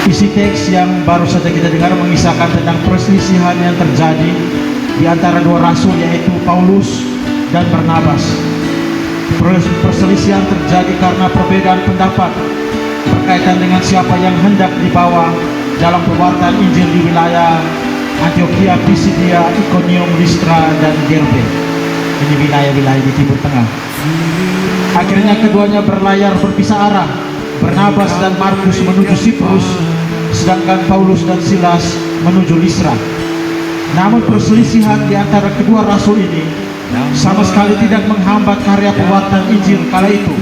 Isi teks yang baru saja kita dengar mengisahkan tentang perselisihan yang terjadi di antara dua rasul, yaitu Paulus dan Barnabas. Perselisihan terjadi karena perbedaan pendapat berkaitan dengan siapa yang hendak dibawa dalam pewartaan Injil di wilayah Antioquia, Pisidia, Iconium, Listra, dan Derbe. Ini wilayah-wilayah di Timur Tengah. Akhirnya keduanya berlayar berpisah arah. Barnabas dan Markus menuju Siprus, sedangkan Paulus dan Silas menuju Listra. Namun perselisihan di antara kedua rasul ini sama sekali tidak menghambat karya pewartaan Injil kala itu.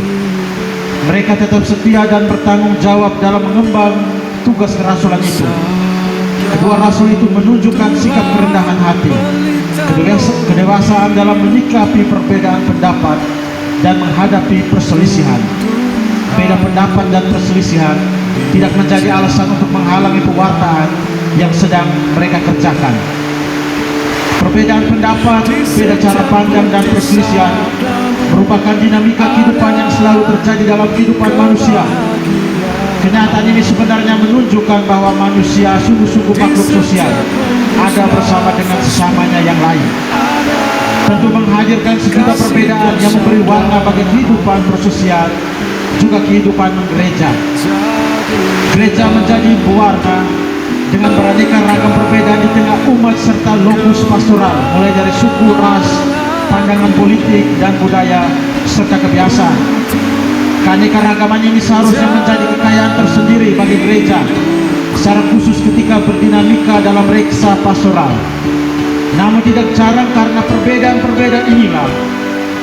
Mereka tetap setia dan bertanggung jawab dalam mengemban tugas kerasulan itu. Kedua rasul itu menunjukkan sikap kerendahan hati, kedewasaan dalam menyikapi perbedaan pendapat dan menghadapi perselisihan. Beda pendapat dan perselisihan tidak menjadi alasan untuk menghalangi pewartaan yang sedang mereka kerjakan. Perbedaan pendapat, beda cara pandang, dan perselisihan merupakan dinamika kehidupan yang selalu terjadi dalam kehidupan manusia. Kenyataan ini sebenarnya menunjukkan bahwa manusia sungguh-sungguh makhluk sosial, ada bersama dengan sesamanya yang lain. Tentu menghadirkan sejuta perbedaan yang memberi warna bagi kehidupan bersosial, juga kehidupan gereja. Gereja menjadi berwarna dengan beraneka ragam perbedaan di tengah umat serta lokus pastoral, mulai dari suku, ras, pandangan politik, dan budaya, serta kebiasaan. Keanekaragaman ini seharusnya menjadi kekayaan tersendiri bagi gereja, secara khusus ketika berdinamika dalam reksa pastoral. Namun tidak jarang karena perbedaan-perbedaan inilah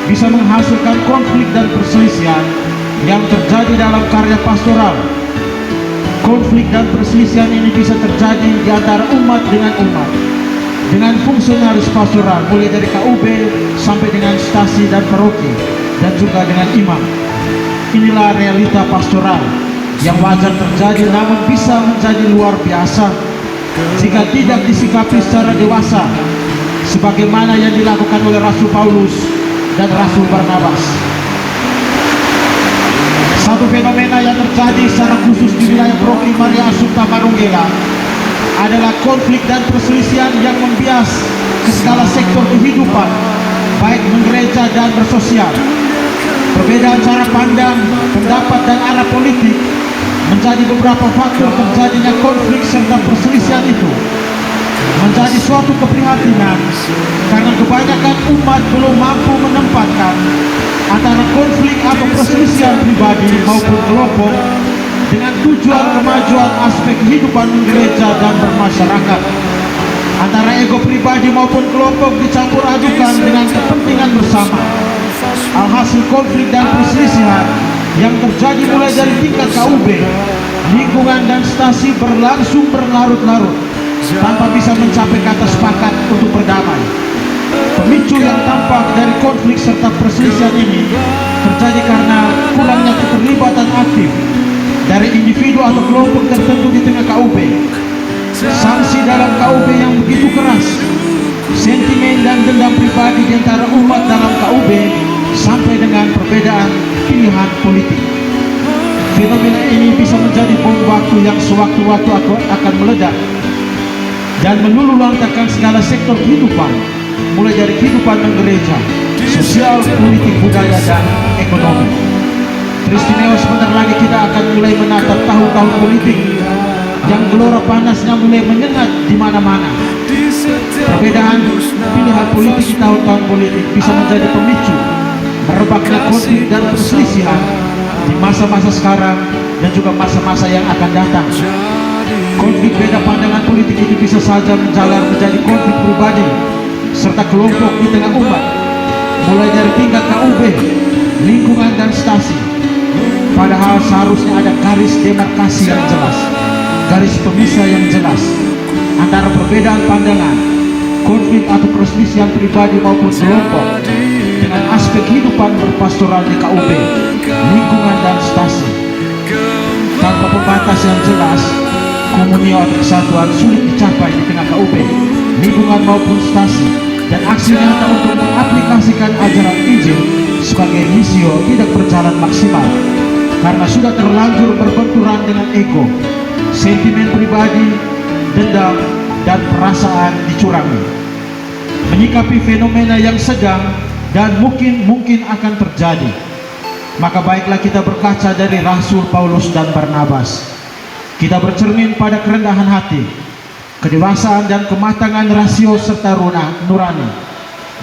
bisa menghasilkan konflik dan perselisihan yang terjadi dalam karya pastoral. Konflik dan perselisihan ini bisa terjadi di antara umat dengan umat, dengan fungsionaris pastoral, mulai dari KUB sampai dengan stasi dan paroki, dan juga dengan imam. Inilah realita pastoral yang wajar terjadi, namun bisa menjadi luar biasa jika tidak disikapi secara dewasa, sebagaimana yang dilakukan oleh Rasul Paulus dan Rasul Barnabas. Satu fenomena yang terjadi secara khusus di wilayah Paroki Maria Assumpta Marunggela adalah konflik dan perselisihan yang membias ke segala sektor kehidupan, baik menggereja dan bersosial. Perbedaan cara pandang, pendapat, dan arah politik menjadi beberapa faktor terjadinya konflik serta perselisihan itu. Menjadi suatu keprihatinan karena kebanyakan umat belum mampu menempatkan antara konflik atau perselisihan pribadi maupun kelompok dengan tujuan kemajuan aspek kehidupan gereja dan bermasyarakat. Antara ego pribadi maupun kelompok dicampur adukan dengan kepentingan bersama. Alhasil konflik dan perselisihan yang terjadi mulai dari tingkat KUB, lingkungan, dan stasi berlangsung berlarut-larut tanpa bisa mencapai kata sepakat untuk berdamai. Pemicu yang tampak dari konflik serta perselisihan ini terjadi karena kurangnya keterlibatan aktif dari individu atau kelompok tertentu di tengah KUB. Sanksi dalam KUB yang begitu keras, sentimen dan dendam pribadi di antara umat dalam KUB, sampai dengan perbedaan pilihan politik. Fenomena ini bisa menjadi bom waktu yang sewaktu-waktu akan meledak dan meluluhlantakkan segala sektor kehidupan, mulai dari kehidupan gereja, sosial, politik, budaya, dan ekonomi. Teristimewa sebentar lagi kita akan mulai menatap tahun-tahun politik yang gelora panasnya mulai menyengat di mana-mana. Perbedaan pilihan politik di tahun-tahun politik bisa menjadi pemicu merebaknya konflik dan perselisihan di masa-masa sekarang dan juga masa-masa yang akan datang. Konflik beda pandangan politik itu bisa saja menjalar menjadi konflik pribadi serta kelompok di tengah umat, mulai dari tingkat KUB, lingkungan, dan stasi. Padahal seharusnya ada garis demarkasi yang jelas, garis pemisah yang jelas antara perbedaan pandangan, konflik atau perselisihan pribadi maupun kelompok dengan aspek kehidupan berpastoral di KUB, lingkungan, dan stasi. Tanpa pembatas yang jelas, komunio atau kesatuan sulit dicapai di tengah KUB, lingkungan maupun stasi, dan aksi nyata untuk mengaplikasikan ajaran Injil sebagai misio tidak berjalan maksimal karena sudah terlanjur berbenturan dengan ego, sentimen pribadi, dendam, dan perasaan dicurangi. Menyikapi fenomena yang sedang dan mungkin akan terjadi, maka baiklah kita berkaca dari Rasul Paulus dan Barnabas. Kita bercermin pada kerendahan hati, kedewasaan dan kematangan rasio serta nurani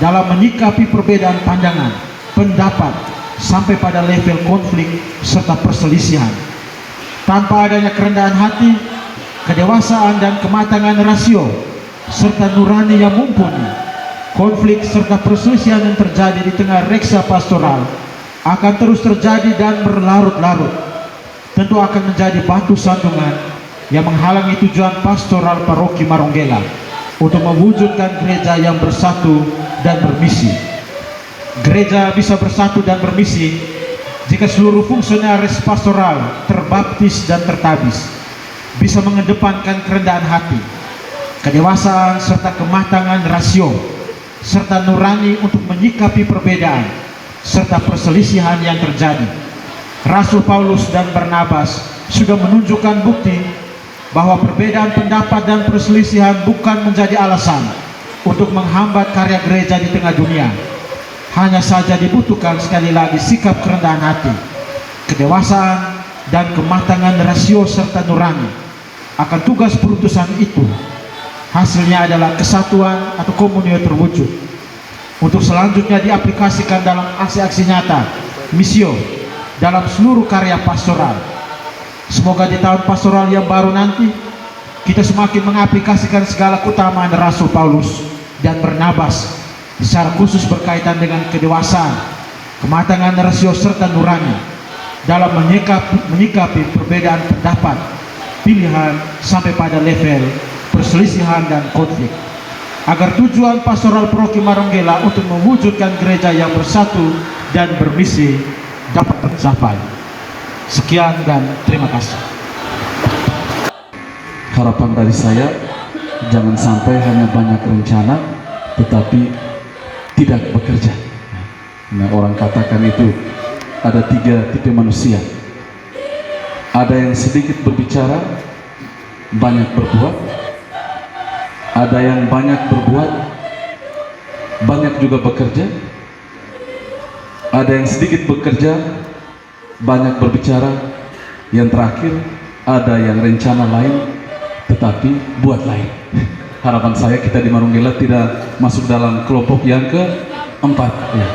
dalam menyikapi perbedaan pandangan, pendapat, sampai pada level konflik serta perselisihan. Tanpa adanya kerendahan hati, kedewasaan dan kematangan rasio serta nurani yang mumpuni, konflik serta perselisihan yang terjadi di tengah reksa pastoral akan terus terjadi dan berlarut-larut. Tentu akan menjadi batu sandungan yang menghalangi tujuan pastoral paroki Marunggela untuk mewujudkan gereja yang bersatu dan bermisi. Gereja bisa bersatu dan bermisi jika seluruh fungsionaris pastoral terbaptis dan tertabis, bisa mengedepankan kerendahan hati, kedewasaan serta kematangan rasio, serta nurani untuk menyikapi perbedaan serta perselisihan yang terjadi. Rasul Paulus dan Barnabas sudah menunjukkan bukti bahwa perbedaan pendapat dan perselisihan bukan menjadi alasan untuk menghambat karya gereja di tengah dunia. Hanya saja dibutuhkan sekali lagi sikap kerendahan hati, kedewasaan, dan kematangan rasio serta nurani. Akan tugas perutusan itu, hasilnya adalah kesatuan atau komunio terwujud, untuk selanjutnya diaplikasikan dalam aksi-aksi nyata, misio, dalam seluruh karya pastoral. Semoga di tahun pastoral yang baru nanti, kita semakin mengaplikasikan segala keutamaan Rasul Paulus dan Barnabas, secara khusus berkaitan dengan kedewasaan, kematangan rasio serta nurani dalam menyikapi perbedaan pendapat, pilihan, sampai pada level perselisihan dan konflik, agar tujuan pastoral paroki Marunggela untuk mewujudkan gereja yang bersatu dan bermisi dapat tercapai. Sekian dan terima kasih. Harapan dari saya, jangan sampai hanya banyak rencana tetapi tidak bekerja. Nah, orang katakan itu ada 3 tipe manusia. Ada yang sedikit berbicara, banyak berbuat. Ada yang banyak berbuat, banyak juga bekerja. Ada yang sedikit bekerja, banyak berbicara. Yang terakhir, ada yang rencana lain tetapi buat lain. Harapan saya kita di Marunggela tidak masuk dalam kelompok yang keempat ya.